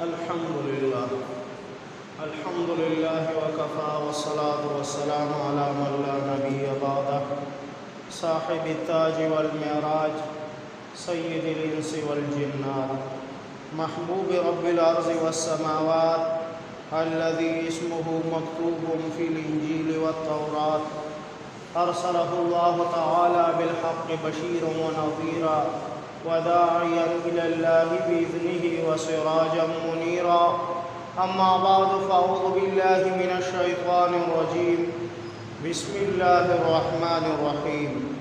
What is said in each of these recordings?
الحمد لله وكفى والصلاة والسلام على من لا نبي بعده صاحب التاج والمعراج سيد الإنس والجنات محبوب رب الأرض والسماوات الذي اسمه مكتوب في الإنجيل والتوراة أرسله الله تعالى بالحق بشيرا ونظيرا وداعيا إلى الله بإذنه وسراجا منيرا أما بعد فأعوذ بالله من الشيطان الرجيم بسم الله الرحمن الرحيم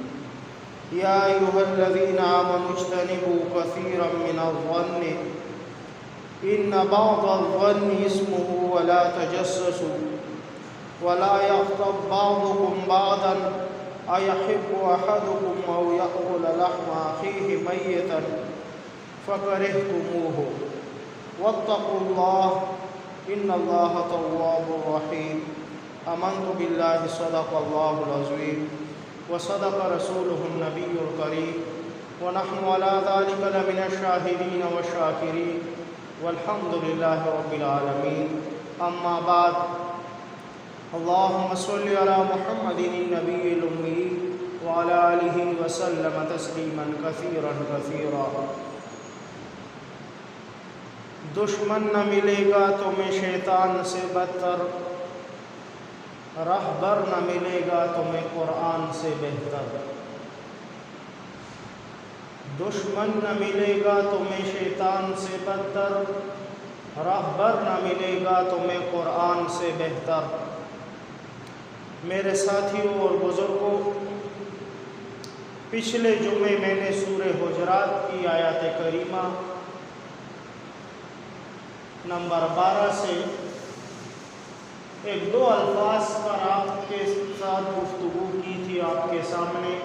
يا أيها الذين آمنوا اجتنبوا كثيرا من الظن إن بعض الظن اسمه ولا تجسسوا ولا يغتب بعضكم بعضا أيحب أحدكم أو يأكل لحم أخيه ميتا فكرهتموه واتقوا الله إن الله تواب رحيم آمنت بالله صدق الله العظيم وصدق رسوله النبي الكريم ونحن على ذلك لمن الشاهدين والشاكرين والحمد لله رب العالمين أما بعد اللهم صل على محمد النبي الأمي وعلى آله وسلم تسليما كثيرا كثيرا دشمن نہ ملے گا تمہیں شیطان سے بدتر رہبر نہ ملے گا تمہیں قرآن سے بہتر دشمن نہ ملے گا تمہیں شیطان سے بدتر رہبر نہ ملے گا تمہیں قرآن سے بہتر میرے ساتھیوں اور بزرگوں پچھلے جمعے میں نے سورہ حجرات کی آیات کریمہ نمبر 12 سے ایک دو الفاظ پر آپ کے ساتھ گفتگو کی تھی آپ کے سامنے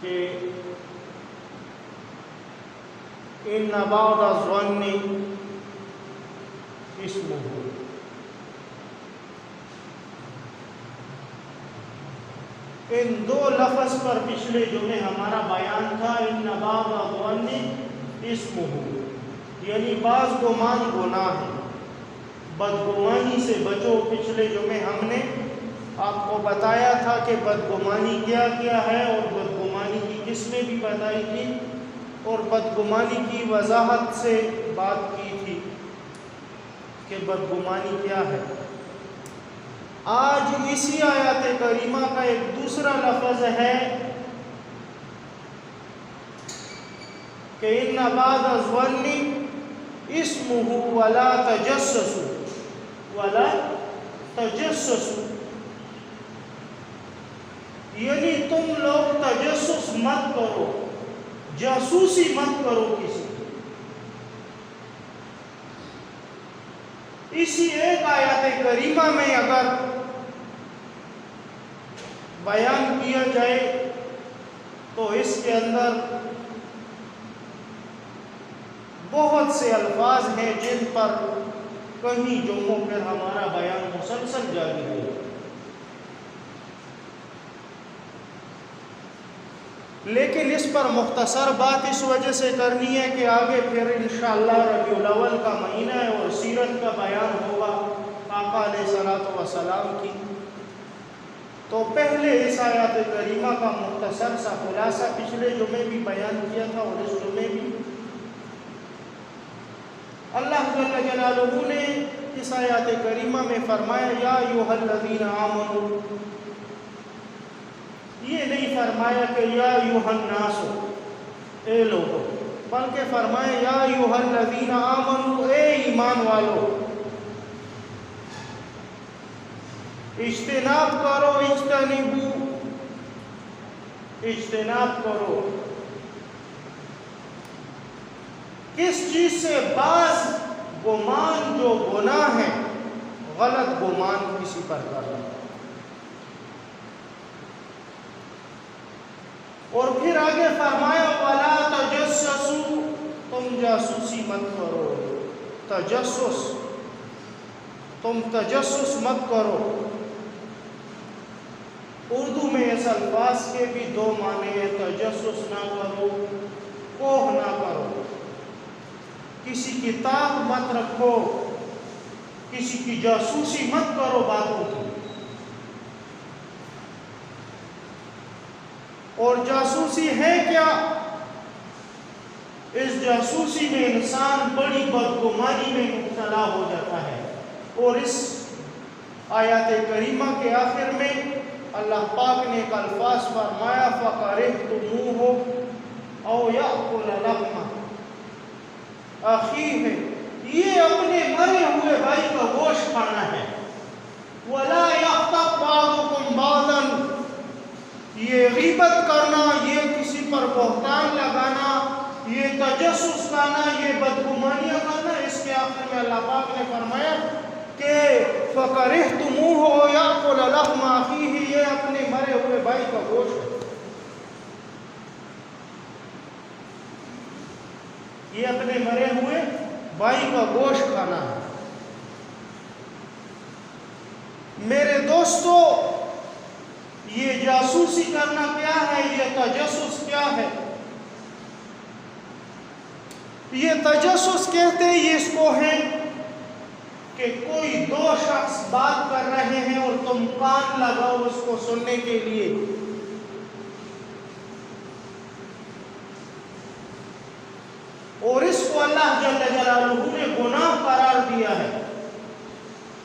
کہ ان بعض الظن اسمه ان دو لفظ پر پچھلے جمعے ہمارا بیان تھا ان بعض الظن اسمه یعنی بعض گمان گناہ ہے بدگمانی سے بچو پچھلے جمعے ہم نے آپ کو بتایا تھا کہ بدگمانی کیا کیا ہے اور بدگمانی کی قسمیں بھی بتائی تھی اور بدگمانی کی وضاحت سے بات کی تھی کہ بدگمانی کیا ہے آج اسی آیات کریمہ کا ایک دوسرا لفظ ہے کہ ان بعض الظن اسمه ولا تجسسوا یعنی تم لوگ تجسس مت کرو جاسوسی مت کرو کسی اسی ایک آیات کریمہ میں اگر بیان کیا جائے تو اس کے اندر بہت سے الفاظ ہیں جن پر کہیں جمعوں پر ہمارا بیان مسلسل جاری ہے لیکن اس پر مختصر بات اس وجہ سے کرنی ہے کہ آگے پھر انشاءاللہ ربیع الاول کا مہینہ ہے اور سیرت کا بیان ہوگا آقا علیہ الصلوۃ والسلام کی تو پہلے اس آیات کریمہ کا مختصر سا خلاصہ پچھلے جمعے بھی بیان کیا تھا اور اس جمعے بھی اللہ جل جلالہ نے اس آیات کریمہ میں فرمایا یا ایھا الذین آمنوا یہ نہیں فرمایا کہ یا ایھا الناس اے لوگوں بلکہ فرمایا یا ایھا الذین آمنوا اے ایمان والو اجتناب کرو اجتناب کرو کس چیز سے بعض گمان جو گناہ ہے غلط گمان کسی پر کرنا اور پھر آگے فرمایا وَلَا تَجَسَّسُوا تم جاسوسی مت کرو تم تجسس مت کرو اردو میں اس الفاظ کے بھی دو معنی ہیں تجسس نہ کرو کوہ نہ کرو کسی کی طاق مت رکھو، کسی کی جاسوسی مت کرو باتوں کی۔ اور جاسوسی ہے کیا؟ اس جاسوسی میں انسان بڑی بدگمانی میں مبتلا ہو جاتا ہے۔ اور اس آیات کریمہ کے آخر میں اللہ پاک نے ایک الفاظ فرمایا فَقَرِحْتُمُوهُ أَوْ يَأْكُلَ لَحْمَهُ أَخِيهِ، یہ اپنے مرے ہوئے بھائی کا گوشت کھانا ہے۔ وَلَا يَغْتَبْ بَعْضُكُمْ بَعْضًا، یہ غیبت کرنا، یہ کسی پر بہتان لگانا، یہ تجسس کرنا، یہ بدگمانیاں کرنا، اس کے آخر میں اللہ پاک نے فرمایا کہ فَقَرِحْتُمُوهُ يَأْكُلَ لَحْمَ أَخِيهِ، یہ اپنے مرے ہوئے بھائی کا گوشت ہے، یہ اپنے مرے ہوئے بھائی کا گوشت کھانا ہے۔ میرے دوستو، یہ جاسوسی کرنا کیا ہے؟ یہ تجسس کیا ہے؟ یہ تجسس کہتے ہیں اس کو ہے کہ کوئی دو شخص بات کر رہے ہیں اور تم کان لگاؤ اس کو سننے کے لیے۔ اور اس کو اللہ جل جلالہ نے گناہ قرار دیا ہے۔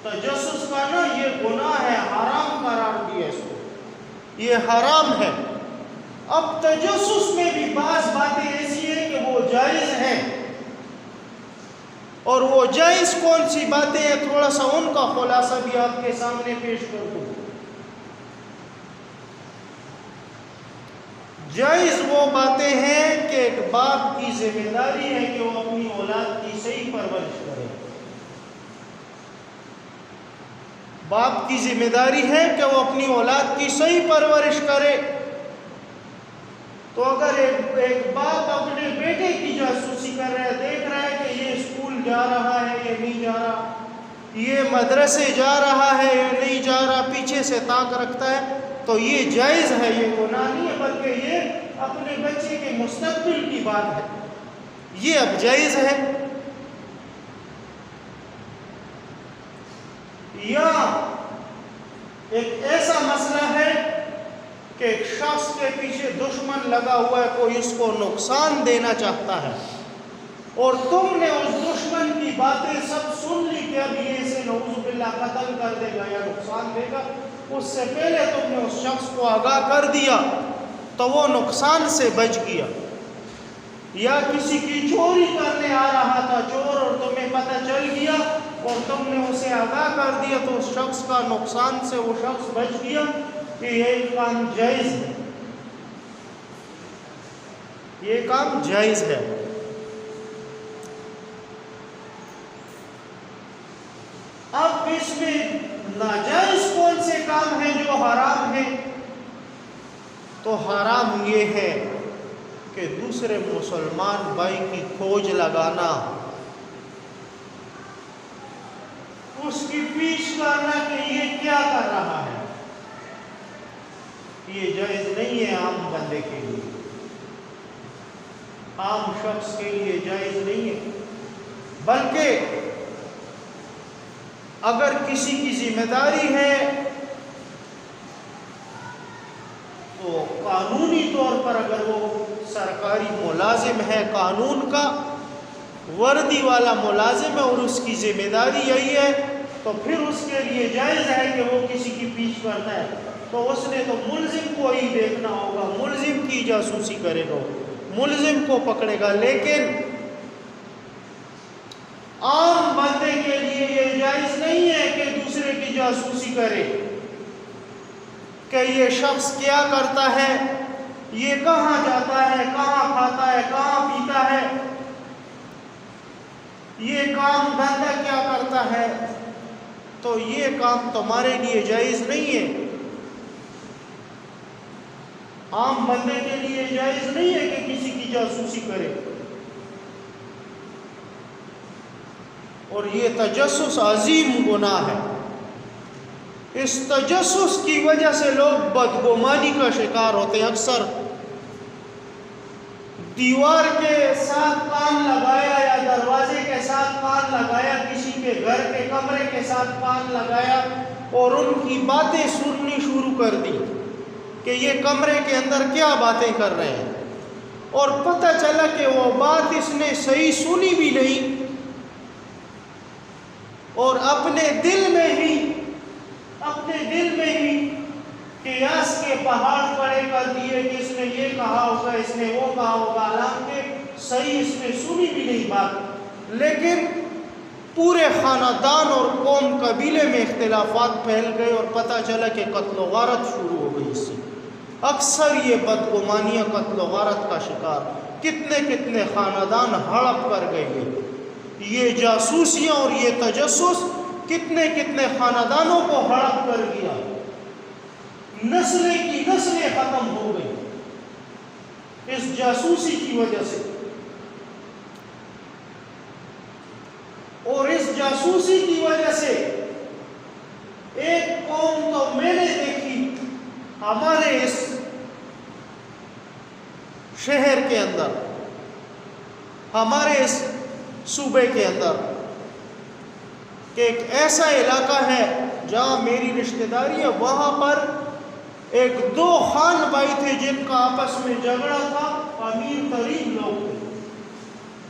تجسس کرنا یہ گناہ ہے، حرام قرار دیا اس کو، یہ حرام ہے۔ اب تجسس میں بھی بعض باتیں ایسی ہیں کہ وہ جائز ہیں، اور وہ جائز کون سی باتیں ہیں، تھوڑا سا ان کا خلاصہ بھی آپ کے سامنے پیش کر دوں۔ جائز وہ باتیں ہیں کہ ایک باپ کی ذمہ داری ہے کہ وہ اپنی اولاد کی صحیح پرورش کرے۔ باپ کی ذمہ داری ہے کہ وہ اپنی اولاد کی صحیح پرورش کرے۔ تو اگر ایک باپ اپنے بیٹے کی جاسوسی کر رہا ہے، دیکھ رہا ہے کہ یہ اسکول جا رہا ہے یا نہیں جا رہا، یہ مدرسے جا رہا ہے یا نہیں جا رہا، پیچھے سے تاک رکھتا ہے، تو یہ جائز ہے، یہ گناہ نہیں ہے، بلکہ یہ اپنے بچے کے مستقبل کی بات ہے، یہ اب جائز ہے۔ یا ایک ایسا مسئلہ ہے کہ ایک شخص کے پیچھے دشمن لگا ہوا ہے، کوئی اس کو نقصان دینا چاہتا ہے، اور تم نے اس دشمن کی باتیں سب سن لی کہ اب یہ اسے نعوذ باللہ قتل کر دے گا یا نقصان دے گا، اس سے پہلے تم نے اس شخص کو آگاہ کر دیا تو وہ نقصان سے بچ گیا۔ یا کسی کی چوری کرنے آ رہا تھا چور، اور تمہیں پتہ چل گیا اور تم نے اسے آگاہ کر دیا تو اس شخص کا نقصان سے وہ شخص بچ گیا، کہ یہ کام جائز ہے، یہ کام جائز ہے۔ اب اس میں ناجائز کون سے کام ہیں جو حرام ہیں؟ تو حرام یہ ہے کہ دوسرے مسلمان بھائی کی کھوج لگانا، اس کی پیچھ کرنا کہ یہ کیا کر رہا ہے، یہ جائز نہیں ہے عام بندے کے لیے، عام شخص کے لیے جائز نہیں ہے۔ بلکہ اگر کسی کی ذمہ داری ہے تو قانونی طور پر اگر وہ سرکاری ملازم ہے، قانون کا وردی والا ملازم ہے اور اس کی ذمہ داری یہی ہے، تو پھر اس کے لیے جائز ہے کہ وہ کسی کی پیچھ کرتا ہے، تو اس نے تو ملزم کو ہی دیکھنا ہوگا، ملزم کی جاسوسی کرے گا، ملزم کو پکڑے گا۔ لیکن عام بندے کے لیے یہ جائز نہیں ہے کہ دوسرے کی جاسوسی کرے، کہ یہ شخص کیا کرتا ہے، یہ کہاں جاتا ہے، کہاں کھاتا ہے، کہاں پیتا ہے، یہ کام دھندا کیا کرتا ہے، تو یہ کام تمہارے لیے جائز نہیں ہے، عام بندے کے لیے جائز نہیں ہے کہ کسی کی جاسوسی کرے۔ اور یہ تجسس عظیم گناہ ہے، اس تجسس کی وجہ سے لوگ بدگمانی کا شکار ہوتے ہیں۔ اکثر دیوار کے ساتھ کان لگایا یا دروازے لگایا، کسی کے گھر کے کمرے کے ساتھ کان لگایا اور ان کی باتیں سننی شروع کر دی کہ یہ کمرے کے اندر کیا باتیں کر رہے ہیں، اور پتہ چلا کہ وہ بات اس نے صحیح سنی بھی نہیں، اور اپنے دل میں ہی قیاس کے پہاڑ کھڑے کر دیے کہ اس نے یہ کہا ہوگا، اس نے وہ کہا ہوگا، حالانکہ صحیح اس نے سنی بھی نہیں بات، لیکن پورے خاندان اور قوم قبیلے میں اختلافات پھیل گئے اور پتہ چلا کہ قتل و غارت شروع ہو گئی اس سے۔ اکثر یہ بدگمانیاں قتل و غارت کا شکار، کتنے خاندان ہڑپ کر گئے، یہ جاسوسیاں اور یہ تجسس کتنے خاندانوں کو ہڑپ کر گیا، نسلیں کی نسلیں ختم ہو گئی اس جاسوسی کی وجہ سے۔ اور اس جاسوسی کی وجہ سے ایک قوم تو میں نے دیکھی ہمارے اس شہر کے اندر، ہمارے اس صوبے کے اندر، کہ ایک ایسا علاقہ ہے جہاں میری رشتہ داری ہے، وہاں پر ایک دو خان بھائی تھے جن کا آپس میں جھگڑا تھا، امیر ترین لوگ تھے،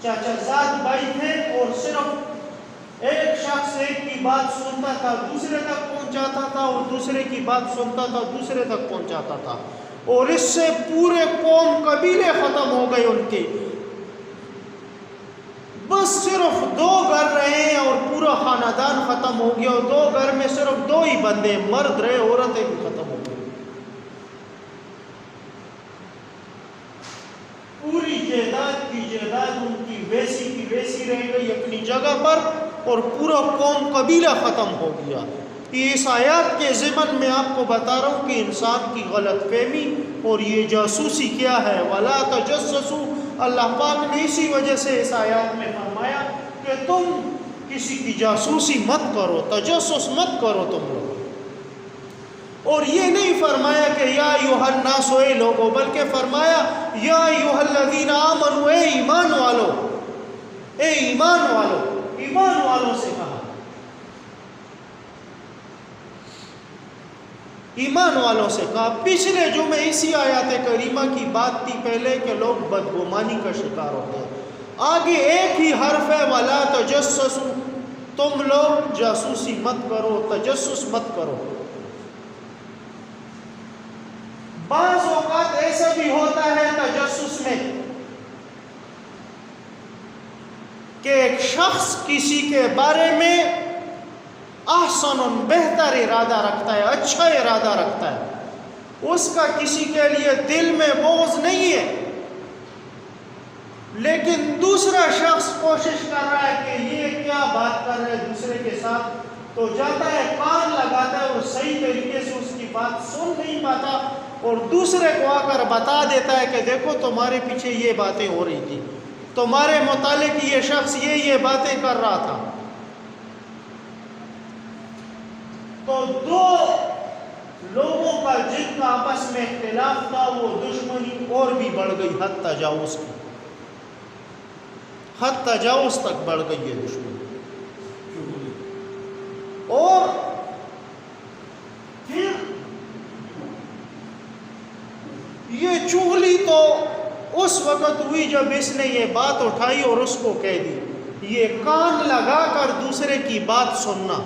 چاچا زاد بھائی تھے، اور صرف ایک شخص ایک کی بات سنتا تھا دوسرے تک پہنچاتا تھا، اور دوسرے کی بات سنتا تھا دوسرے تک پہنچاتا تھا، اور اس سے پورے قوم قبیلے ختم ہو گئے ان کے، بس صرف دو گھر رہے ہیں اور پورا خاندان ختم ہو گیا، اور دو گھر میں صرف دو ہی بندے، مرد رہے، عورتیں بھی ختم ہو گئی، پوری جائیداد کی جائیداد ان کی ویسی رہ گئی اپنی جگہ پر، اور پورا قوم قبیلہ ختم ہو گیا۔ یہ اس آیات کے ضمن میں آپ کو بتا رہا ہوں کہ انسان کی غلط فہمی اور یہ جاسوسی کیا ہے، وَلَا تَجَسَّسُوا، اللہ پاک نے اسی وجہ سے اس آیات میں فرمایا کہ تم کسی کی جاسوسی مت کرو، تجسس مت کرو تم لوگ، اور یہ نہیں فرمایا کہ یا ایھا الناس، اے لوگو، بلکہ فرمایا یا ایھا الذین آمنوا، اے ایمان والو، اے ایمان والو، ایمان والوں سے کہا، ایمان والوں سے کہا۔ پچھلے جمعے اسی آیات کریمہ کی بات تھی پہلے کہ لوگ بدگمانی کا شکار ہوتے ہیں، آگے ایک ہی حرف ہے وَلَا تَجَسَّسُوا، تم لوگ جاسوسی مت کرو، تجسس مت کرو۔ بعض اوقات ایسا بھی ہوتا ہے تجسس میں کہ ایک شخص کسی کے بارے میں احسن، بہتر ارادہ رکھتا ہے، اچھا ارادہ رکھتا ہے، اس کا کسی کے لیے دل میں بغض نہیں ہے، لیکن دوسرا شخص کوشش کر رہا ہے کہ یہ کیا بات کر رہے ہیں دوسرے کے ساتھ، تو جاتا ہے کان لگاتا ہے اور صحیح طریقے سے اس کی بات سن نہیں پاتا، اور دوسرے کو آ کر بتا دیتا ہے کہ دیکھو تمہارے پیچھے یہ باتیں ہو رہی تھی، تمہارے متعلق یہ شخص یہ باتیں کر رہا تھا۔ تو دو لوگوں کا جن کا آپس میں اختلاف تھا وہ دشمنی اور بھی بڑھ گئی، حد تجاوز کی، حد تجاوز تک بڑھ گئی ہے دشمنی، اور پھر یہ چغلی تو اس وقت ہوئی جب اس نے یہ بات اٹھائی اور اس کو کہہ دی۔ یہ کان لگا کر دوسرے کی بات سننا،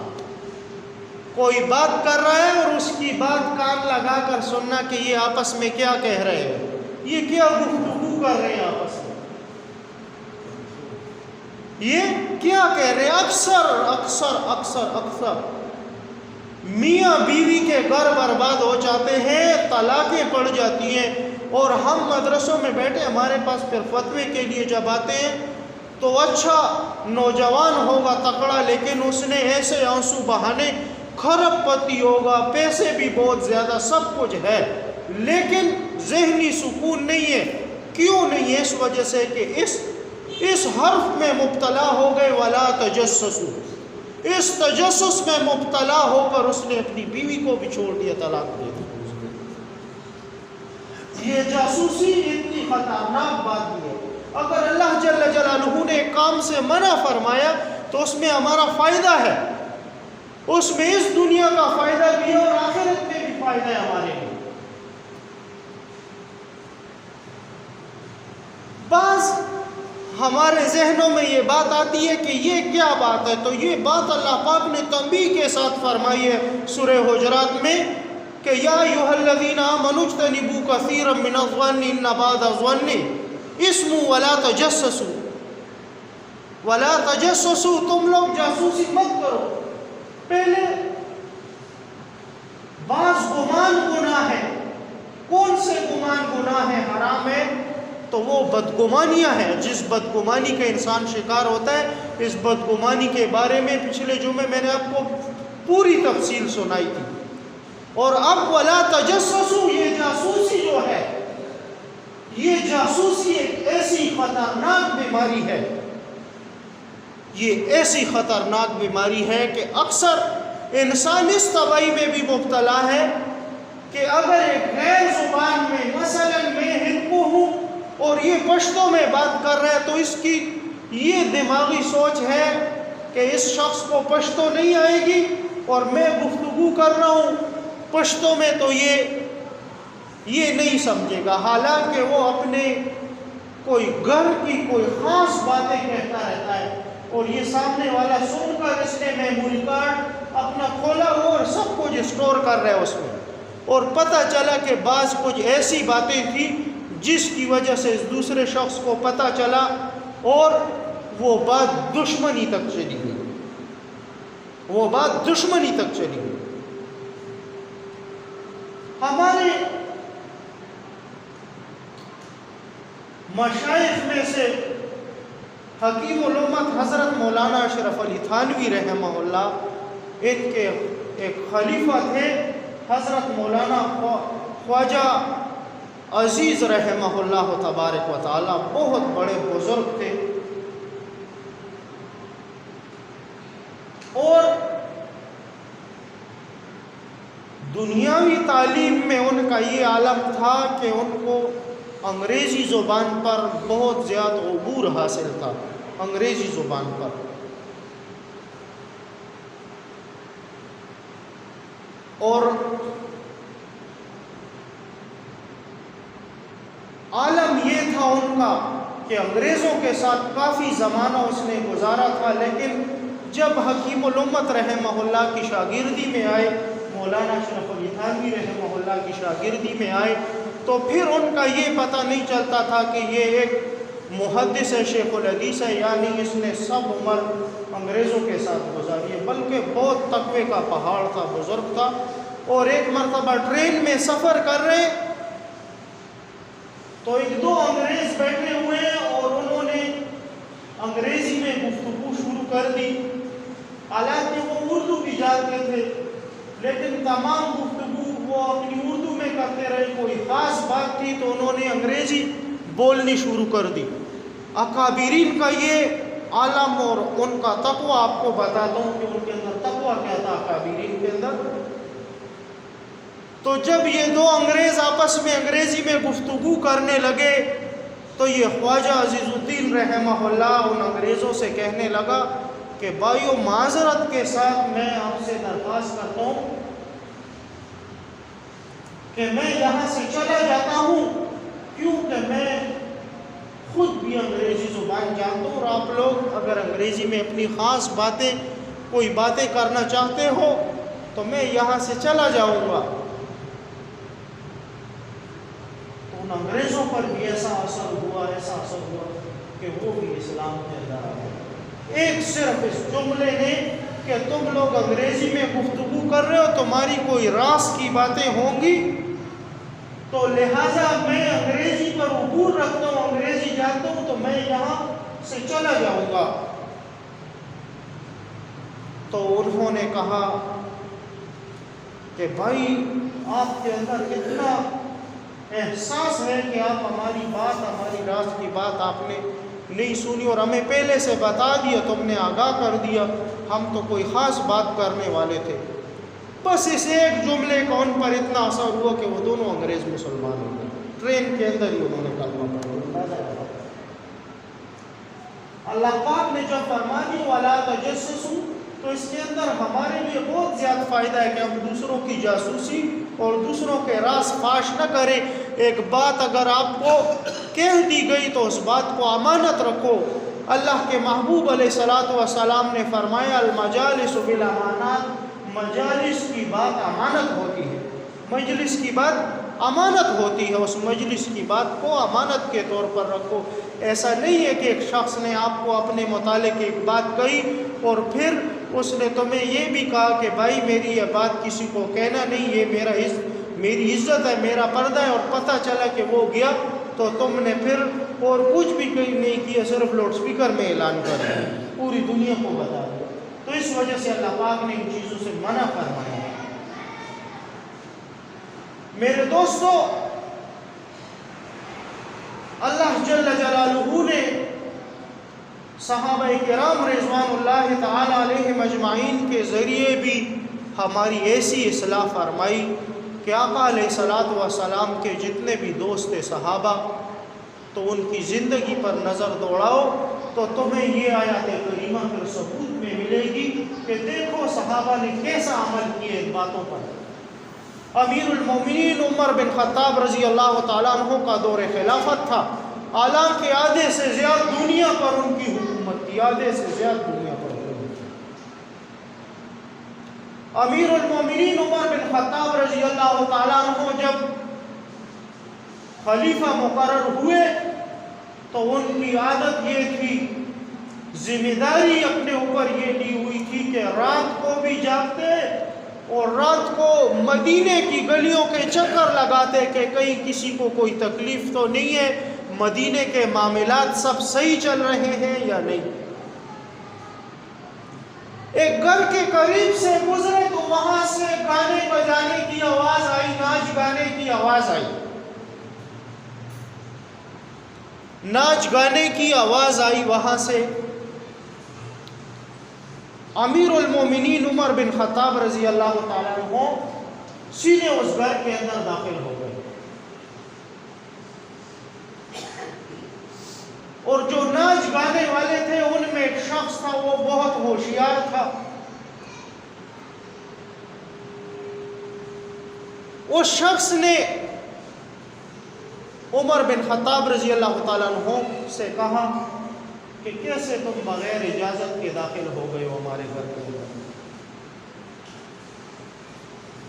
کوئی بات کر رہا ہے اور اس کی بات کان لگا کر سننا کہ یہ آپس میں کیا کہہ رہے ہیں، یہ کیا گفتگو کر رہے ہیں آپس میں، یہ کیا کہہ رہے ہیں۔ اکثر میاں بیوی کے گھر برباد ہو جاتے ہیں، طلاقیں پڑ جاتی ہیں، اور ہم مدرسوں میں بیٹھے، ہمارے پاس پھر فتوے کے لیے جب آتے ہیں تو اچھا نوجوان ہوگا تکڑا، لیکن اس نے ایسے آنسو بہانے، کھرب پتی ہوگا، پیسے بھی بہت زیادہ، سب کچھ ہے، لیکن ذہنی سکون نہیں ہے۔ کیوں نہیں ہے؟ اس وجہ سے کہ اس حرف میں مبتلا ہو گئے، وَلَا تَجَسَّسُوا، اس تجسس میں مبتلا ہو کر اس نے اپنی بیوی کو بھی چھوڑ دیا، طلاق دے دی۔ یہ جاسوسی اتنی خطرناک بات بھی ہے۔ اگر اللہ جل جلالہ نے ایک کام سے منع فرمایا تو اس میں ہمارا فائدہ ہے، اس میں اس دنیا کا فائدہ بھی ہے اور آخرت میں بھی فائدہ ہے ہمارے لیے۔ بعض ہمارے ذہنوں میں یہ بات آتی ہے کہ یہ کیا بات ہے، تو یہ بات اللہ پاک نے تنبیہ کے ساتھ فرمائی ہے سورہ حجرات میں کہ یا ایھا الذین آمنوا اجتنبوا کثیرا من الظن ان بعض الظن اسم ولا تجسسوا ولا تجسسوا، تم لوگ جاسوسی مت کرو۔ پہلے بعض گمان گناہ ہے، کون سے گمان گناہ ہے حرام ہے؟ تو وہ بدگمانیاں ہیں، جس بدگمانی کا انسان شکار ہوتا ہے۔ اس بدگمانی کے بارے میں پچھلے جمعے میں نے آپ کو پوری تفصیل سنائی تھی۔ اور اب ولا تجسسوا، یہ جاسوسی جو ہے، یہ جاسوسی ایک ایسی خطرناک بیماری ہے، یہ ایسی خطرناک بیماری ہے کہ اکثر انسان اس تباہی میں بھی مبتلا ہے کہ اگر ایک غیر زبان میں مثلا میں ہندو ہوں اور یہ پشتو میں بات کر رہا ہے تو اس کی یہ دماغی سوچ ہے کہ اس شخص کو پشتو نہیں آئے گی اور میں گفتگو کر رہا ہوں پشتو میں تو یہ نہیں سمجھے گا، حالانکہ وہ اپنے کوئی گھر کی کوئی خاص باتیں کہتا رہتا ہے اور یہ سامنے والا سن کر اس نے میموری کارڈ اپنا کھولا ہوا اور سب کچھ اسٹور کر رہا ہے اس میں، اور پتہ چلا کہ بعض کچھ ایسی باتیں تھیں جس کی وجہ سے اس دوسرے شخص کو پتہ چلا اور وہ بات دشمنی تک چلی گئی، وہ بات دشمنی تک چلی گئی۔ ہمارے مشائخ میں سے حکیم الامت حضرت مولانا اشرف علی تھانوی رحمہ اللہ، ان کے ایک خلیفہ تھے حضرت مولانا خواجہ عزیز رحمہ اللہ تبارک و تعالی، بہت بڑے بزرگ تھے اور دنیاوی تعلیم میں ان کا یہ عالم تھا کہ ان کو انگریزی زبان پر بہت زیادہ عبور حاصل تھا، انگریزی زبان پر۔ اور عالم یہ تھا ان کا کہ انگریزوں کے ساتھ کافی زمانہ اس نے گزارا تھا، لیکن جب حکیم الامت رحمہ اللہ کی شاگردی میں آئے، مولانا اشرف علی تھانوی رحمہ اللہ کی شاگردی میں آئے، تو پھر ان کا یہ پتہ نہیں چلتا تھا کہ یہ ایک محدث ہے، شیخ الحدیث ہے، یعنی اس نے سب عمر انگریزوں کے ساتھ گزاری ہے، بلکہ بہت تقوی کا پہاڑ تھا، بزرگ تھا۔ اور ایک مرتبہ ٹرین میں سفر کر رہے تو ایک دو انگریز بیٹھے ہوئے ہیں اور انہوں نے انگریزی میں گفتگو شروع کر دی، حالانکہ وہ اردو بھی جانتے تھے، لیکن تمام گفتگو وہ اپنی اردو میں کرتے رہے، کوئی خاص بات تھی تو انہوں نے انگریزی بولنی شروع کر دی۔ اکابرین کا یہ عالم اور ان کا تقوی آپ کو بتاتا ہوں کہ ان کے اندر تقوی کیا تھا اکابرین کے اندر۔ تو جب یہ دو انگریز آپس میں انگریزی میں گفتگو کرنے لگے تو یہ خواجہ عزیز الدین رحمہ اللہ ان انگریزوں سے کہنے لگا کہ بھائیو، معذرت کے ساتھ میں آپ سے درخواست کرتا ہوں کہ میں یہاں سے چلا جاتا ہوں، کیونکہ میں خود بھی انگریزی زبان جانتا ہوں، اور آپ لوگ اگر انگریزی میں اپنی خاص باتیں کوئی باتیں کرنا چاہتے ہو تو میں یہاں سے چلا جاؤں گا۔ تو ان انگریزوں پر بھی ایسا اثر ہوا کہ وہ بھی اسلام کے اندر آ گئے، ایک صرف اس جملے نے کہ تم لوگ انگریزی میں گفتگو کر رہے ہو، تمہاری کوئی راز کی باتیں ہوں گی، تو لہٰذا میں انگریزی پر عبور رکھتا ہوں، انگریزی جانتا ہوں، تو میں یہاں سے چلا جاؤں گا۔ تو انہوں نے کہا کہ بھائی، آپ کے اندر اتنا احساس ہے کہ آپ ہماری بات، ہماری راز کی بات آپ نے نہیں سنی اور ہمیں پہلے سے بتا دیا، تم نے آگاہ کر دیا، ہم تو کوئی خاص بات کرنے والے تھے۔ بس اس ایک جملے کا ان پر اتنا اثر ہوا کہ وہ دونوں انگریز مسلمان ہو گئے، ٹرین کے اندر ہی انہوں نے کلمہ پڑھا۔ اللہ پاک نے جب فرما دی وَلَا تَجَسَّسُوا، تو اس کے اندر ہمارے لیے بہت زیادہ فائدہ ہے کہ ہم دوسروں کی جاسوسی اور دوسروں کے راز فاش نہ کریں۔ ایک بات اگر آپ کو کہہ دی گئی تو اس بات کو امانت رکھو۔ اللہ کے محبوب علیہ السلام نے فرمایا المجالس بالامانات، مجالس کی بات امانت ہوتی ہے، مجلس کی بات امانت ہوتی ہے، اس مجلس کی بات کو امانت کے طور پر رکھو۔ ایسا نہیں ہے کہ ایک شخص نے آپ کو اپنے متعلق ایک بات کہی اور پھر اس نے تمہیں یہ بھی کہا کہ بھائی میری یہ بات کسی کو کہنا نہیں، یہ میری عزت ہے، میرا پردہ ہے، اور پتہ چلا کہ وہ گیا تو تم نے پھر اور کچھ بھی نہیں کیا، صرف لاؤڈ اسپیکر میں اعلان کر دیا، پوری دنیا کو بتا دیا۔ تو اس وجہ سے اللہ پاک نے ان چیزوں سے منع فرمایا ہے۔ میرے دوستو، اللہ جل جلالہ نے صحابہ کرام رضوان اللہ تعالی علیہم اجمعین کے ذریعے بھی ہماری ایسی اصلاح فرمائی کہ آقا علیہ الصلوۃ والسلام کے جتنے بھی دوست صحابہ، تو ان کی زندگی پر نظر دوڑاؤ تو تمہیں یہ آیات کریمہ پھر ثبوت میں ملے گی کہ دیکھو صحابہ نے کیسا عمل کیے ان باتوں پر۔ امیر المومنین عمر بن خطاب رضی اللہ تعالیٰ عنہ کا دور خلافت تھا، حالانکہ آدھے سے زیادہ دنیا پر ان کی حکومت تھی، آدھے سے زیادہ دنیا پر حکومت تھی۔ امیر المومنین عمر بن خطاب رضی اللہ تعالیٰ عنہ جب خلیفہ مقرر ہوئے تو ان کی عادت یہ تھی، ذمہ داری اپنے اوپر یہ لی ہوئی تھی کہ رات کو بھی جاگتے اور رات کو مدینے کی گلیوں کے چکر لگاتے کہ کہیں کسی کو کوئی تکلیف تو نہیں ہے، مدینے کے معاملات سب صحیح چل رہے ہیں یا نہیں۔ ایک گھر کے قریب سے گزرے تو وہاں سے گانے بجانے کی آواز آئی، ناچ گانے کی آواز آئی، ناچ گانے کی آواز آئی وہاں سے۔ امیر المومنین عمر بن خطاب رضی اللہ تعالیٰ عنہ سیدھے اس گھر کے اندر داخل ہو گئے، اور جو ناچ گانے والے تھے ان میں ایک شخص تھا، وہ بہت ہوشیار تھا۔ اس شخص نے عمر بن خطاب رضی اللہ تعالیٰ عنہ سے کہا کہ کیسے تم بغیر اجازت کے داخل ہو گئے ہو ہمارے گھر کے اندر؟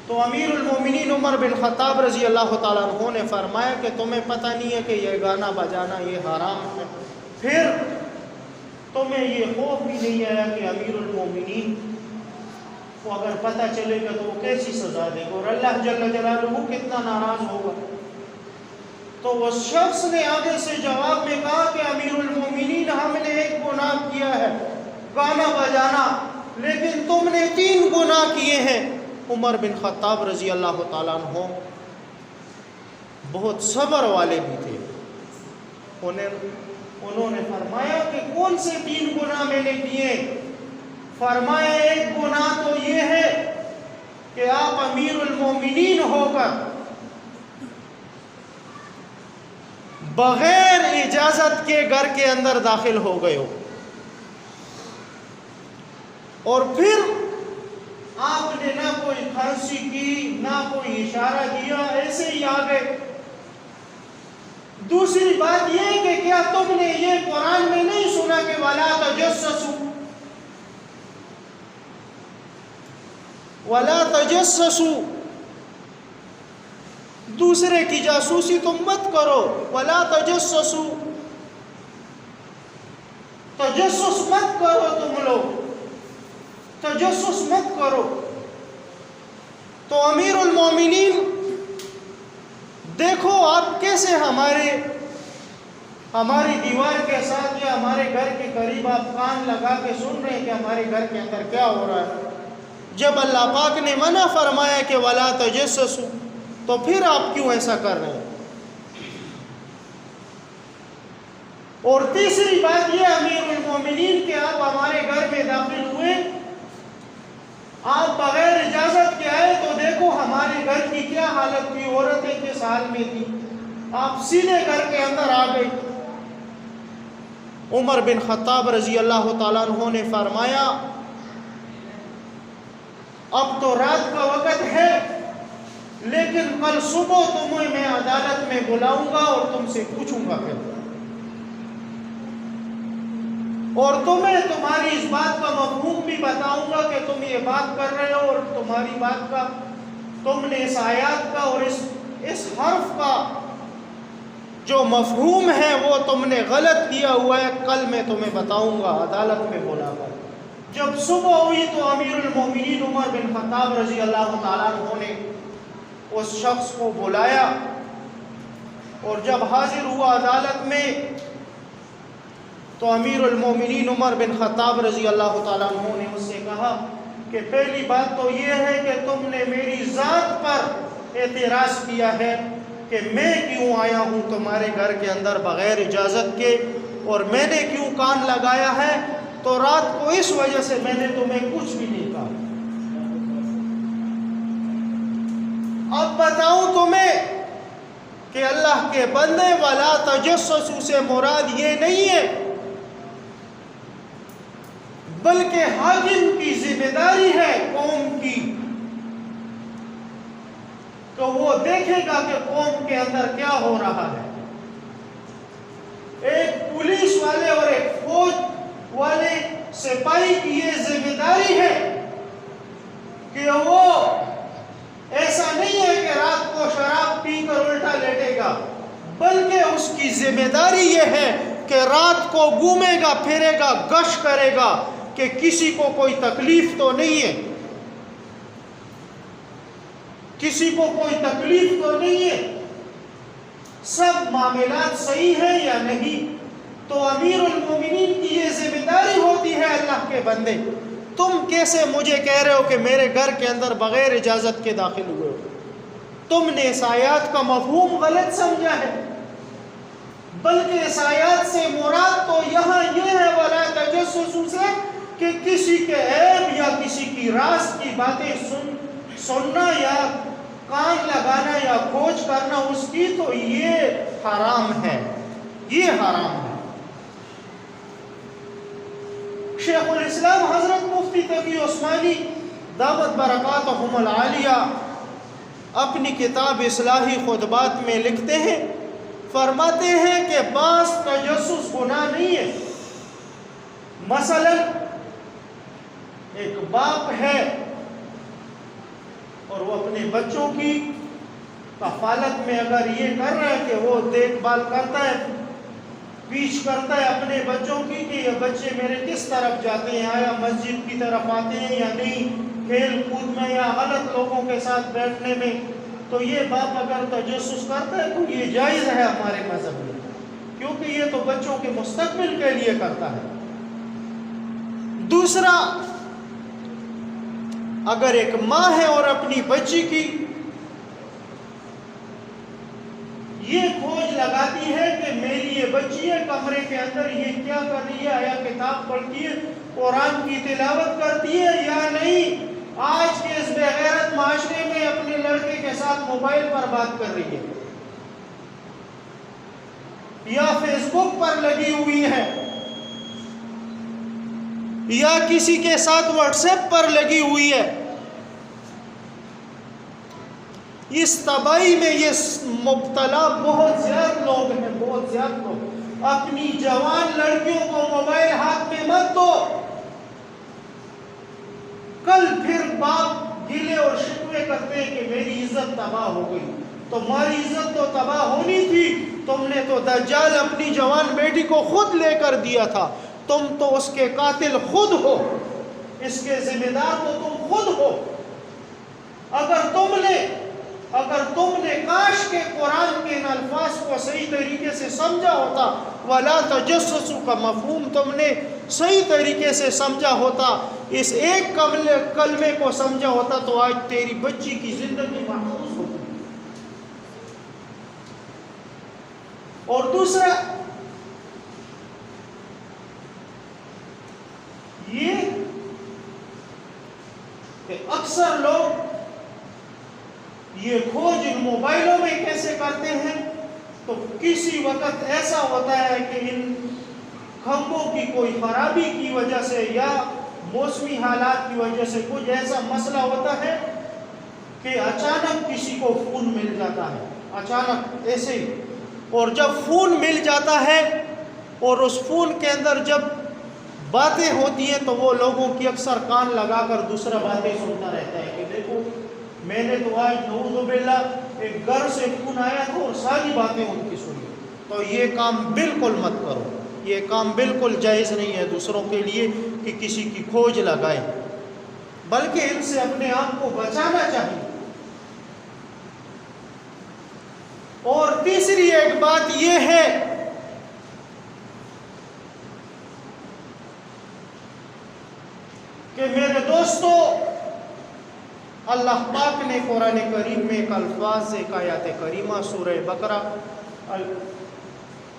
تو امیر المومنین عمر بن خطاب رضی اللہ تعالیٰ عنہ نے فرمایا کہ تمہیں پتہ نہیں ہے کہ یہ گانا بجانا یہ حرام ہے، پھر تمہیں یہ خوف بھی نہیں آیا کہ امیر المومنین کو اگر پتہ چلے گا تو وہ کیسی سزا دے گا اور اللہ جل جلالہ کتنا ناراض ہوگا۔ تو اس شخص نے آگے سے جواب میں کہا کہ امیر المومنین ہم نے ایک گناہ کیا ہے، گانا بجانا، لیکن تم نے 3 گناہ کیے ہیں۔ عمر بن خطاب رضی اللہ تعالیٰ عنہ بہت صبر والے بھی تھے، انہوں نے فرمایا کہ کون سے 3 گناہ میں نے کیے؟ فرمایا ایک گناہ تو یہ ہے کہ آپ امیر المومنین ہو کر بغیر اجازت کے گھر کے اندر داخل ہو گئے ہو، اور پھر آپ نے نہ کوئی کھانسی کی نہ کوئی اشارہ کیا، ایسے ہی آ گئے۔ دوسری بات یہ کہ کیا تم نے یہ قرآن میں نہیں سنا کہ وَلَا تَجَسَّسُوا، وَلَا تَجَسَّسُوا، دوسرے کی جاسوسی تم مت کرو، وَلَا تَجَسَّسُوا، تجسس مت کرو، تم لوگ تجسس مت کرو۔ تو امیر المومنین دیکھو آپ کیسے ہماری دیوار کے ساتھ یا ہمارے گھر کے قریب آپ کان لگا کے سن رہے ہیں کہ ہمارے گھر کے اندر کیا ہو رہا ہے، جب اللہ پاک نے منع فرمایا کہ وَلَا تَجَسَّسُوا، تو پھر آپ کیوں ایسا کر رہے ہیں؟ اور تیسری بات یہ امیر المومنین کہ آپ ہمارے گھر میں داخل ہوئے، آپ بغیر اجازت کے آئے تو دیکھو ہمارے گھر کی کیا حالت تھی، عورتیں کس حال میں تھی، آپ سیدھے گھر کے اندر آ گئی۔ عمر بن خطاب رضی اللہ تعالیٰ عنہ نے فرمایا اب تو رات کا وقت ہے لیکن کل صبح تمہیں میں عدالت میں بلاؤں گا اور تم سے پوچھوں گا پھر، اور تمہیں تمہاری اس بات کا مفہوم بھی بتاؤں گا کہ تم یہ بات کر رہے ہو اور تمہاری بات کا، تم نے اس آیات کا اور اس حرف کا جو مفہوم ہے وہ تم نے غلط دیا ہوا ہے، کل میں تمہیں بتاؤں گا عدالت میں بلا کر۔ جب صبح ہوئی تو امیر المومنین عمر بن خطاب رضی اللہ تعالیٰ عنہ نے اس شخص کو بلایا، اور جب حاضر ہوا عدالت میں تو امیر المومنین عمر بن خطاب رضی اللہ تعالیٰ عنہ نے اس سے کہا کہ پہلی بات تو یہ ہے کہ تم نے میری ذات پر اعتراض کیا ہے کہ میں کیوں آیا ہوں تمہارے گھر کے اندر بغیر اجازت کے، اور میں نے کیوں کان لگایا ہے، تو رات کو اس وجہ سے میں نے تمہیں کچھ بھی نہیں کہا۔ اب بتاؤں تمہیں کہ اللہ کے بندے ولا تجسسوا سے مراد یہ نہیں ہے، بلکہ حاکم کی ذمہ داری ہے قوم کی، تو وہ دیکھے گا کہ قوم کے اندر کیا ہو رہا ہے۔ ایک پولیس والے اور ایک فوج والے سپاہی کی یہ ذمہ داری ہے کہ وہ ایسا نہیں ہے کہ رات کو شراب پی کر الٹا لیٹے گا، بلکہ اس کی ذمہ داری یہ ہے کہ رات کو گھومے گا پھرے گا، گشت کرے گا کہ کسی کو کوئی تکلیف تو نہیں ہے، کسی کو کوئی تکلیف تو نہیں ہے، سب معاملات صحیح ہیں یا نہیں۔ تو امیر المومنین کی یہ ذمہ داری ہوتی ہے اللہ کے بندے، تم کیسے مجھے کہہ رہے ہو کہ میرے گھر کے اندر بغیر اجازت کے داخل ہوئے ہو؟ تم نے اس آیات کا مفہوم غلط سمجھا ہے، بلکہ اس آیات سے مراد تو یہاں یہ ہے وَلَا تَجَسُّسُوا سے کہ کسی کے عیب یا کسی کی راز کی باتیں سننا یا کان لگانا یا کھوج کرنا اس کی، تو یہ حرام ہے، یہ حرام ہے۔ شیخ الاسلام حضرت مفتی تقی عثمانی دامت برکاتہم العالیہ اپنی کتاب اصلاحی خطبات میں لکھتے ہیں، فرماتے ہیں کہ بعض تجسس گناہ نہیں ہے۔ مثلا ایک باپ ہے اور وہ اپنے بچوں کی کفالت میں اگر یہ کر رہا ہے کہ وہ دیکھ بھال کرتا ہے، پیچھ کرتا ہے اپنے بچوں کی کہ یہ بچے میرے کس طرف جاتے ہیں، آیا مسجد کی طرف آتے ہیں یا نہیں، کھیل کود میں یا غلط لوگوں کے ساتھ بیٹھنے میں، تو یہ باپ اگر تجسس کرتا ہے تو یہ جائز ہے ہمارے مذہب میں، کیونکہ یہ تو بچوں کے مستقبل کے لیے کرتا ہے۔ دوسرا، اگر ایک ماں ہے اور اپنی بچی کی یہ کھوج لگاتی ہے کہ میری یہ بچی ہے کمرے کے اندر یہ کیا کر رہی ہے، آیا کتاب پڑھتی ہے، قرآن کی تلاوت کرتی ہے یا نہیں، آج کے اس بے غیرت معاشرے میں اپنے لڑکے کے ساتھ موبائل پر بات کر رہی ہے یا فیس بک پر لگی ہوئی ہے یا کسی کے ساتھ واٹس ایپ پر لگی ہوئی ہے، اس تباہی میں یہ مبتلا بہت زیادہ لوگ ہیں، بہت زیادہ لوگ۔ اپنی جوان لڑکیوں کو موبائل ہاتھ میں مت دو، کل پھر باپ گلے اور شکوے کرتے ہیں کہ میری عزت تباہ ہو گئی۔ تمہاری عزت تو تباہ ہونی تھی، تم نے تو دجال اپنی جوان بیٹی کو خود لے کر دیا تھا، تم تو اس کے قاتل خود ہو، اس کے ذمہ دار تو تم خود ہو۔ اگر تم نے کاش کے قرآن کے ان الفاظ کو صحیح طریقے سے سمجھا ہوتا، وَلَا تَجَسَّسُوا کا مفہوم تم نے صحیح طریقے سے سمجھا ہوتا، اس ایک کلمے کو سمجھا ہوتا، تو آج تیری بچی کی زندگی محفوظ ہوتی۔ اور دوسرا یہ کہ اکثر لوگ یہ کھوج ان موبائلوں میں کیسے کرتے ہیں، تو کسی وقت ایسا ہوتا ہے کہ ان کھمبوں کی کوئی خرابی کی وجہ سے یا موسمی حالات کی وجہ سے کچھ ایسا مسئلہ ہوتا ہے کہ اچانک کسی کو خون مل جاتا ہے، اچانک ایسے ہی، اور جب خون مل جاتا ہے اور اس خون کے اندر جب باتیں ہوتی ہیں تو وہ لوگوں کی اکثر کان لگا کر دوسرا باتیں سنتا رہتا ہے کہ دیکھو میں نے تو آج نعوذ باللہ ایک گھر سے خون آیا تھا اور ساری باتیں ان کی سنی. تو یہ کام بالکل مت کرو، یہ کام بالکل جائز نہیں ہے دوسروں کے لیے کہ کسی کی کھوج لگائے، بلکہ ان سے اپنے آپ کو بچانا چاہیے. اور تیسری ایک بات یہ ہے کہ میرے دوستو، اللہ پاک نے قرآن کریم میں ایک الفاظ سے ایک آیات کریمہ سورہ بقرہ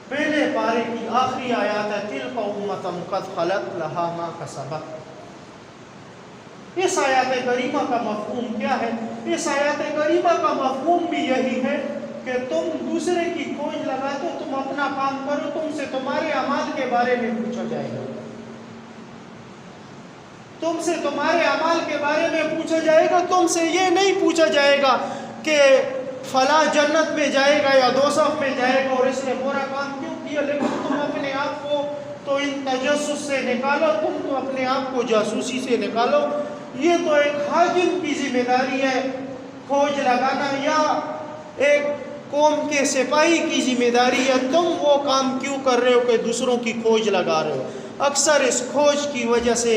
پہلے پارے کی آخری آیات ہے تِلْکَ أُمَّةٌ قَدْ خَلَتْ لَهَا مَا كَسَبَتْ. اس آیات کریمہ کا مفہوم کیا ہے؟ اس آیات کریمہ کا مفہوم بھی یہی ہے کہ تم دوسرے کی کھوج لگاتے ہو، تم اپنا کام کرو، تم سے تمہارے اعمال کے بارے میں پوچھا جائے گا، تم سے تمہارے اعمال کے بارے میں پوچھا جائے گا. تم سے یہ نہیں پوچھا جائے گا کہ فلاں جنت میں جائے گا یا دوزخ میں جائے گا اور اس نے برا کام کیوں کیا، لیکن تم اپنے آپ کو تو ان تجسس سے نکالو، تم تو اپنے آپ کو جاسوسی سے نکالو. یہ تو ایک حاکم کی ذمہ داری ہے کھوج لگانا، یا ایک قوم کے سپاہی کی ذمہ داری ہے. تم وہ کام کیوں کر رہے ہو کہ دوسروں کی کھوج لگا رہے ہو؟ اکثر اس کھوج کی وجہ سے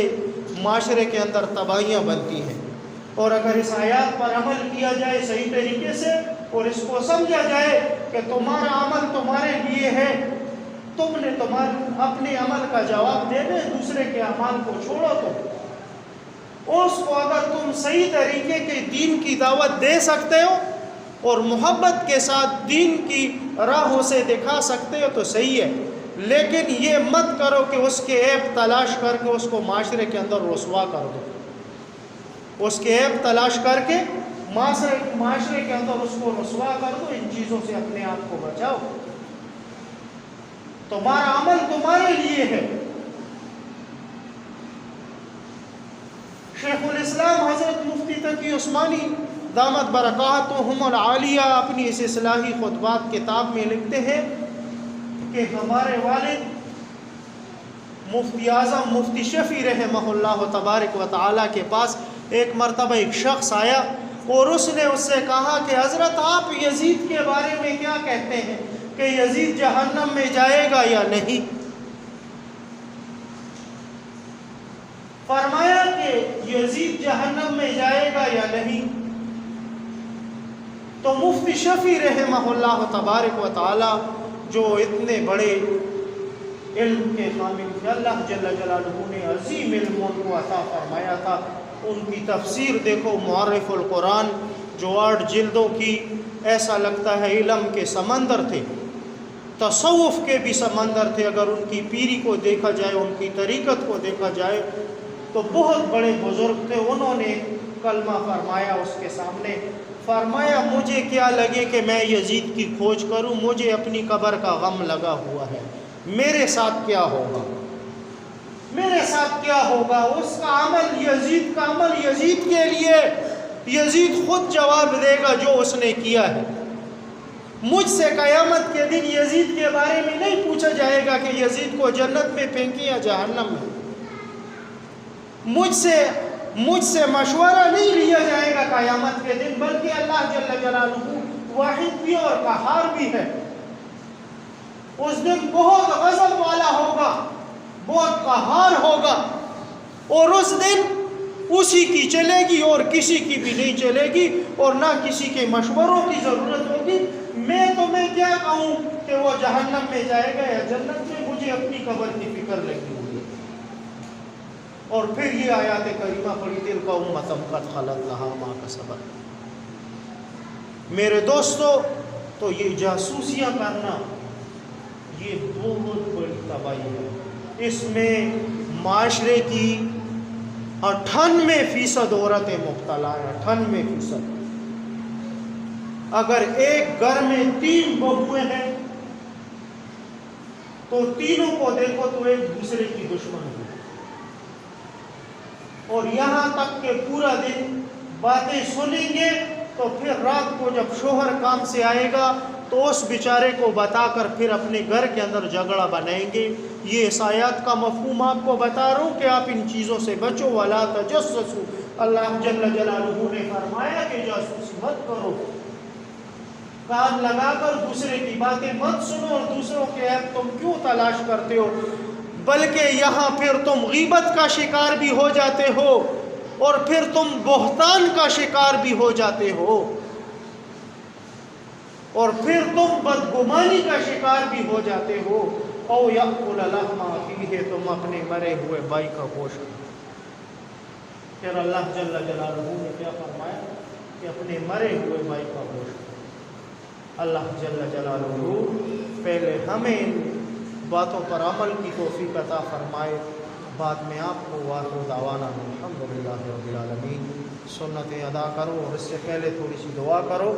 معاشرے کے اندر تباہیاں بنتی ہیں. اور اگر اس آیات پر عمل کیا جائے صحیح طریقے سے اور اس کو سمجھا جائے کہ تمہارا عمل تمہارے لیے ہے، تم نے اپنے عمل کا جواب دے دیں، دوسرے کے اعمال کو چھوڑو. تو اس کو اگر تم صحیح طریقے کے دین کی دعوت دے سکتے ہو اور محبت کے ساتھ دین کی راہوں سے دکھا سکتے ہو تو صحیح ہے، لیکن یہ مت کرو کہ اس کے عیب تلاش کر کے اس کو معاشرے کے اندر رسوا کر دو. اس کے عیب تلاش کر کے معاشرے کے اندر اس کو رسوا کر دو. ان چیزوں سے اپنے آپ کو بچاؤ. تمہارا عمل تمہارے لیے ہے. شیخ الاسلام حضرت مفتی تقی عثمانی دامت برکاتہم العالیہ اپنی اس اصلاحی خطبات کتاب میں لکھتے ہیں کہ ہمارے والد مفتی اعظم مفتی شفیع رحمہ اللہ تبارک و تعالیٰ کے پاس ایک مرتبہ ایک شخص آیا اور اس نے اس سے کہا کہ حضرت آپ یزید کے بارے میں کیا کہتے ہیں کہ یزید جہنم میں جائے گا یا نہیں؟ فرمایا کہ یزید جہنم میں جائے گا یا نہیں؟ تو مفتی شفیع رحمہ اللہ تبارک و تعالی جو اتنے بڑے علم کے حامل تھے، اللہ جل جلالہ نے عظیم علم ان کو عطا فرمایا تھا. ان کی تفسیر دیکھو، معرف القرآن جو 8 جلدوں کی، ایسا لگتا ہے علم کے سمندر تھے، تصوف کے بھی سمندر تھے. اگر ان کی پیری کو دیکھا جائے، ان کی طریقت کو دیکھا جائے تو بہت بڑے بزرگ تھے. انہوں نے کلمہ فرمایا اس کے سامنے، فرمایا مجھے کیا لگے کہ میں یزید کی کھوج کروں، مجھے اپنی قبر کا غم لگا ہوا ہے، میرے ساتھ کیا ہوگا، میرے ساتھ کیا ہوگا. اس کا عمل، یزید کا عمل یزید کے لیے، یزید خود جواب دے گا جو اس نے کیا ہے. مجھ سے قیامت کے دن یزید کے بارے میں نہیں پوچھا جائے گا کہ یزید کو جنت میں پھینکیں یا جہنم میں. مجھ سے مشورہ نہیں لیا جائے گا قیامت کے دن، بلکہ اللہ جل جلالہ واحد بھی اور قہار بھی ہے. اس دن بہت غضب والا ہوگا، بہت قہار ہوگا، اور اس دن اسی کی چلے گی اور کسی کی بھی نہیں چلے گی، اور نہ کسی کے مشوروں کی ضرورت ہوگی. میں تمہیں کیا کہوں کہ وہ جہنم میں جائے گا یا جنت میں، مجھے اپنی قبر کی فکر لگی ہوئی ہے. اور پھر یہ آیات کریمہ پڑھی، تِلْکَ أُمَّةٌ قَدْ خَلَتْ لَهَا مَا كَسَبَتْ. میرے دوستو، تو یہ جاسوسیاں کرنا یہ بہت بڑی تباہی ہے. اس میں معاشرے کی 98% عورتیں مبتلا ہیں. 98%. اگر ایک گھر میں 3 بہویں ہیں تو تینوں کو دیکھو تو ایک دوسرے کی دشمن ہو، اور یہاں تک کہ پورا دن باتیں سنیں گے تو پھر رات کو جب شوہر کام سے آئے گا تو اس بیچارے کو بتا کر پھر اپنے گھر کے اندر جھگڑا بنائیں گے۔ یہ اس آیات کا مفہوم آپ کو بتا رہا ہوں کہ آپ ان چیزوں سے بچو۔ وَلَا تَجَسَّسُوا، اللہ جل جلالہ نے فرمایا کہ جاسوسی مت کرو، کان لگا کر دوسرے کی باتیں مت سنو، اور دوسروں کے عیب تم کیوں تلاش کرتے ہو، بلکہ یہاں پھر تم غیبت کا شکار بھی ہو جاتے ہو، اور پھر تم بہتان کا شکار بھی ہو جاتے ہو، اور پھر تم بدگمانی کا شکار بھی ہو جاتے ہو۔ او یأکل لحم اخیہ، تم اپنے مرے ہوئے بھائی کا گوشت۔ پھر اللہ جل جلالہ نے کیا فرمایا کہ اپنے مرے ہوئے بھائی کا گوشت۔ اللہ جل جلالہ پہلے ہمیں ان باتوں پر عمل کی توفیق عطا فرمائے، بعد میں آپ کو وآخر دعوانا الحمدللہ رب العالمین۔ سنتیں ادا کرو، اور اس سے پہلے تھوڑی سی دعا کرو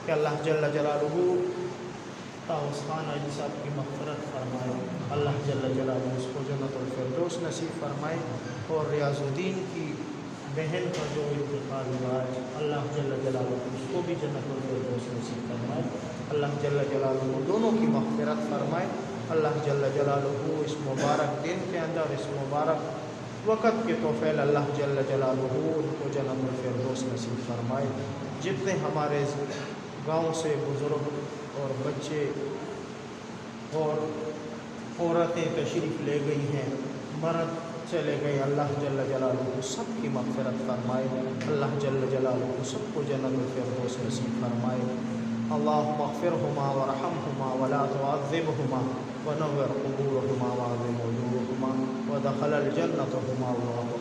کہ اللہ جل جلالہ طاؤس خان حاجی صاحب کی مغفرت فرمائے، اللہ جل جلالہ اس کو جنت الفردوس نصیب فرمائے، اور ریاض الدین کی بہن کا جو انتقال ہوا ہے اللہ جل جلالہ اس کو بھی جنت الفردوس نصیب فرمائے، اللہ جل جلالہ دونوں کی مغفرت فرمائے۔ اللہ جل جلالہ اس مبارک دن کے اندر، اس مبارک وقت کے توفیل اللہ جل جلالہ ان کو جنت الفردوس نصیب فرمائے۔ جتنے ہمارے گاؤں سے بزرگ اور بچے اور عورتیں تشریف لے گئی ہیں، مرد چلے گئے، اللہ جل جلالہ سب کی مغفرت فرمائے، اللہ جل جلالہ سب کو جنت الفردوس نصیب فرمائے۔ اللہم اغفرہما ورحمہما ولا تعذبہما ونور قبورہما وعظم اجورہما ودخل الجنۃ ہما اللہ